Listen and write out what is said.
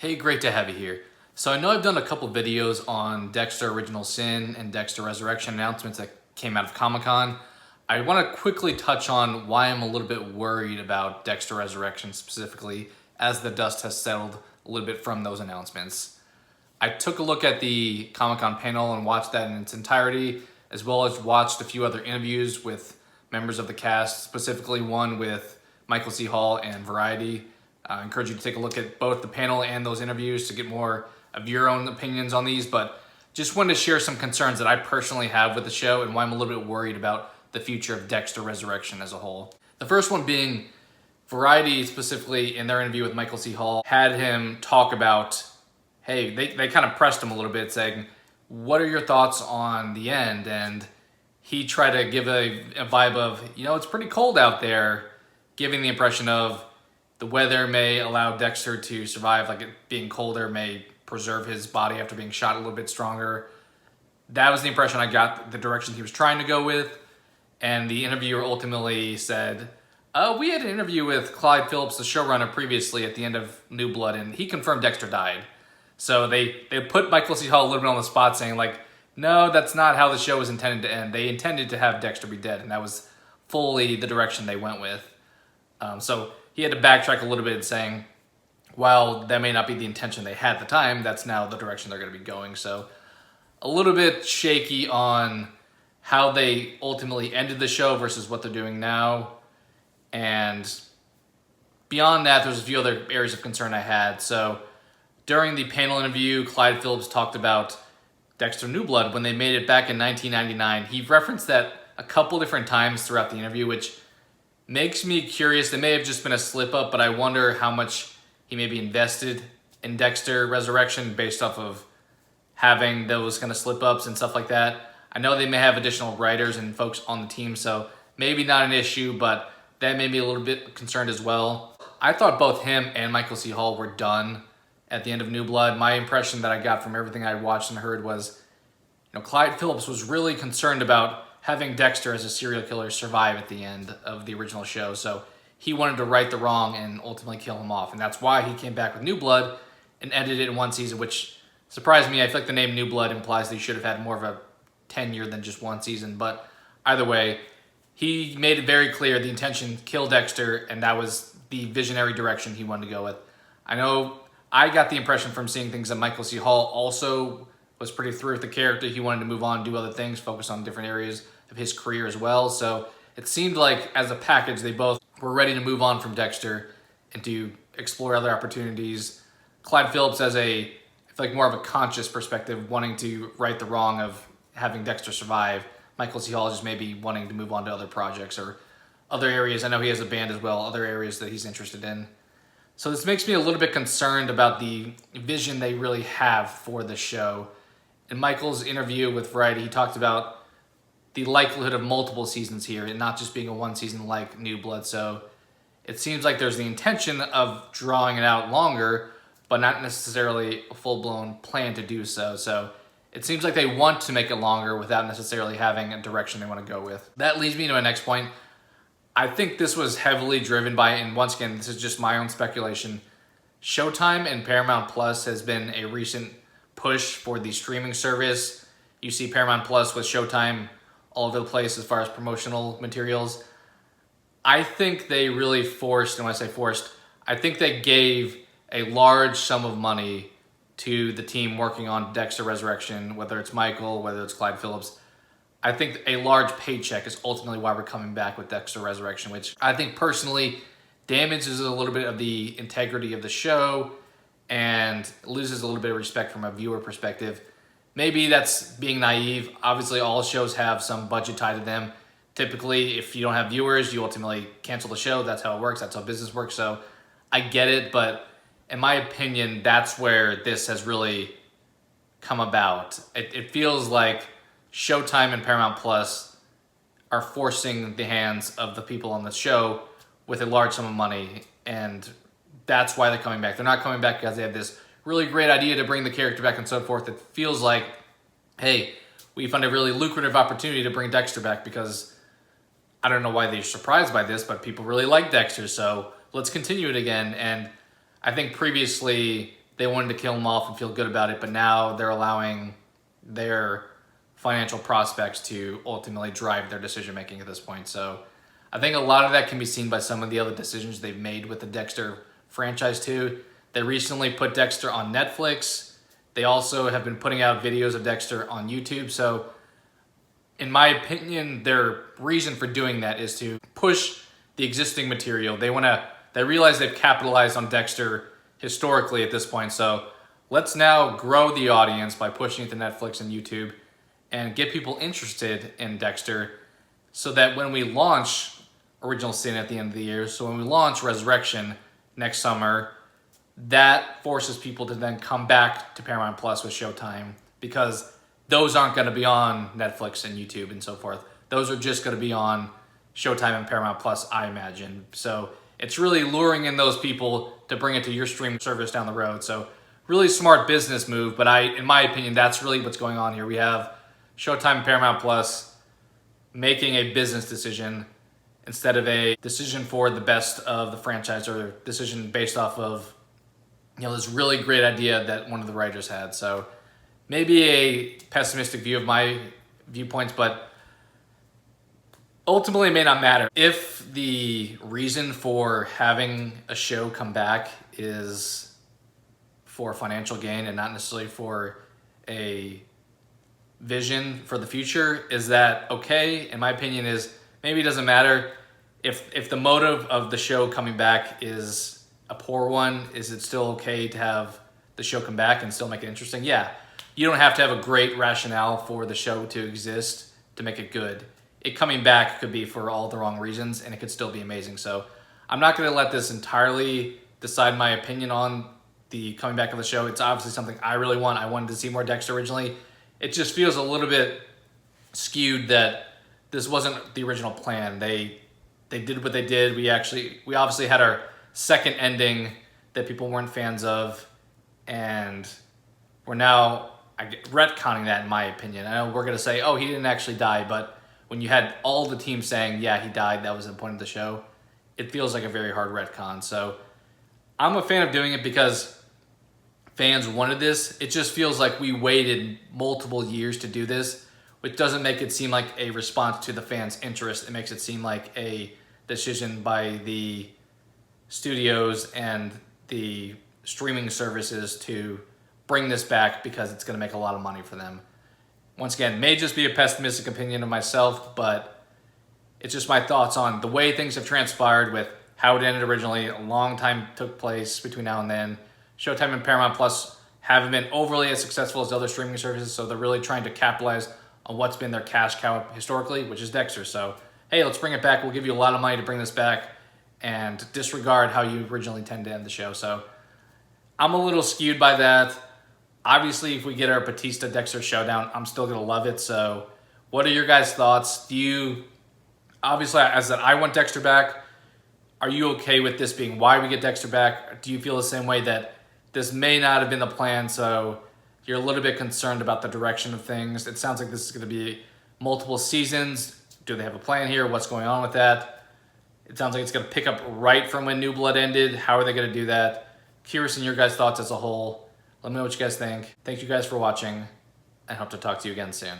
Hey, great to have you here. So I know I've done a couple videos on Dexter Original Sin and Dexter Resurrection announcements that came out of Comic-Con. I want to quickly touch on why I'm a little bit worried about Dexter Resurrection specifically as the dust has settled a little bit from those announcements. I took a look at the Comic-Con panel and watched that in its entirety, as well as watched a few other interviews with members of the cast, specifically one with Michael C. Hall and Variety. I encourage you to take a look at both the panel and those interviews to get more of your own opinions on these, but just wanted to share some concerns that I personally have with the show and why I'm a little bit worried about the future of Dexter Resurrection as a whole. The first one being Variety, specifically in their interview with Michael C. Hall, had him talk about, hey, they kind of pressed him a little bit saying, what are your thoughts on the end? And he tried to give a vibe of, it's pretty cold out there, giving the impression of the weather may allow Dexter to survive, like it being colder may preserve his body after being shot a little bit stronger. That was the impression I got, the direction he was trying to go with. And the interviewer ultimately said, we had an interview with Clyde Phillips, the showrunner, previously at the end of New Blood, and he confirmed Dexter died. So they put Michael C. Hall a little bit on the spot saying, no, that's not how the show was intended to end. They intended to have Dexter be dead, and that was fully the direction they went with. So he had to backtrack a little bit saying, while that may not be the intention they had at the time, that's now the direction they're going to be going. So a little bit shaky on how they ultimately ended the show versus what they're doing now. And beyond that, there's a few other areas of concern I had. So during the panel interview, Clyde Phillips talked about Dexter New Blood when they made it back in 1999. He referenced that a couple different times throughout the interview, which makes me curious. It may have just been a slip up, but I wonder how much he maybe invested in Dexter Resurrection based off of having those kind of slip ups and stuff like that. I know they may have additional writers and folks on the team, so maybe not an issue, but that made me a little bit concerned as well. I thought both him and Michael C. Hall were done at the end of New Blood. My impression that I got from everything I watched and heard was, Clyde Phillips was really concerned about having Dexter as a serial killer survive at the end of the original show. So he wanted to right the wrong and ultimately kill him off. And that's why he came back with New Blood and ended it in one season, which surprised me. I feel like the name New Blood implies that he should have had more of a tenure than just one season. But either way, he made it very clear the intention, kill Dexter, and that was the visionary direction he wanted to go with. I know I got the impression from seeing things that Michael C. Hall also was pretty through with the character. He wanted to move on, do other things, focus on different areas of his career as well. So it seemed like as a package, they both were ready to move on from Dexter and to explore other opportunities. Clyde Phillips as I feel like more of a conscious perspective, wanting to right the wrong of having Dexter survive. Michael C. Hall just maybe wanting to move on to other projects or other areas. I know he has a band as well, other areas that he's interested in. So this makes me a little bit concerned about the vision they really have for the show. In Michael's interview with Variety, he talked about the likelihood of multiple seasons here and not just being a one season like New Blood. So it seems like there's the intention of drawing it out longer, but not necessarily a full-blown plan to do so. So it seems like they want to make it longer without necessarily having a direction they want to go with. That leads me to my next point. I think this was heavily driven by, and once again, this is just my own speculation, Showtime and Paramount Plus has been a recent push for the streaming service. You see Paramount Plus with Showtime all over the place as far as promotional materials. I think they really forced, and when I say forced, I think they gave a large sum of money to the team working on Dexter Resurrection, whether it's Michael, whether it's Clyde Phillips. I think a large paycheck is ultimately why we're coming back with Dexter Resurrection, which I think personally damages a little bit of the integrity of the show and loses a little bit of respect from a viewer perspective. Maybe that's being naive. Obviously, all shows have some budget tied to them. Typically, if you don't have viewers, you ultimately cancel the show. That's how it works. That's how business works. So I get it, but in my opinion, that's where this has really come about. It feels like Showtime and Paramount Plus are forcing the hands of the people on the show with a large sum of money, and that's why they're coming back. They're not coming back because they have this really great idea to bring the character back and so forth. It feels like, hey, we found a really lucrative opportunity to bring Dexter back because I don't know why they're surprised by this, but people really like Dexter, so let's continue it again. And I think previously they wanted to kill him off and feel good about it, but now they're allowing their financial prospects to ultimately drive their decision making at this point. So I think a lot of that can be seen by some of the other decisions they've made with the Dexter franchise too. They recently put Dexter on Netflix. They also have been putting out videos of Dexter on YouTube. So in my opinion, their reason for doing that is to push the existing material. They realize they've capitalized on Dexter historically at this point. So let's now grow the audience by pushing it to Netflix and YouTube and get people interested in Dexter so that when we launch Original Sin at the end of the year, so when we launch Resurrection next summer, that forces people to then come back to Paramount Plus with Showtime, because those aren't going to be on Netflix and YouTube and so forth. Those are just going to be on Showtime and Paramount Plus, I imagine. So it's really luring in those people to bring it to your streaming service down the road. So really smart business move, but in my opinion, that's really what's going on here. We have Showtime and Paramount Plus making a business decision instead of a decision for the best of the franchise, or a decision based off of, this really great idea that one of the writers had. So maybe a pessimistic view of my viewpoints, but ultimately it may not matter. If the reason for having a show come back is for financial gain and not necessarily for a vision for the future, is that okay? In my opinion, is maybe it doesn't matter. If the motive of the show coming back is a poor one, is it still okay to have the show come back and still make it interesting? Yeah. You don't have to have a great rationale for the show to exist to make it good. It coming back could be for all the wrong reasons and it could still be amazing. So I'm not going to let this entirely decide my opinion on the coming back of the show. It's obviously something I really want. I wanted to see more Dexter originally. It just feels a little bit skewed that this wasn't the original plan. They did what they did. We obviously had our second ending that people weren't fans of, and we're now retconning that, in my opinion. I know we're going to say, oh, he didn't actually die, but when you had all the team saying, yeah, he died, that was the point of the show, it feels like a very hard retcon. So I'm a fan of doing it because fans wanted this. It just feels like we waited multiple years to do this, which doesn't make it seem like a response to the fans' interest. It makes it seem like a decision by the studios and the streaming services to bring this back because it's going to make a lot of money for them. Once again, may just be a pessimistic opinion of myself, but it's just my thoughts on the way things have transpired with how it ended originally. A long time took place between now and then. Showtime and Paramount Plus haven't been overly as successful as other streaming services, so they're really trying to capitalize on what's been their cash cow historically, which is Dexter. So, hey, let's bring it back. We'll give you a lot of money to bring this back and disregard how you originally tend to end the show. So I'm a little skewed by that. Obviously, if we get our Batista Dexter showdown, I'm still gonna love it. So what are your guys' thoughts? Obviously, as I said, I want Dexter back. Are you okay with this being why we get Dexter back? Do you feel the same way that this may not have been the plan, so you're a little bit concerned about the direction of things? It sounds like this is gonna be multiple seasons. Do they have a plan here? What's going on with that? It sounds like it's going to pick up right from when New Blood ended. How are they going to do that? Curious in your guys' thoughts as a whole. Let me know what you guys think. Thank you guys for watching, and hope to talk to you again soon.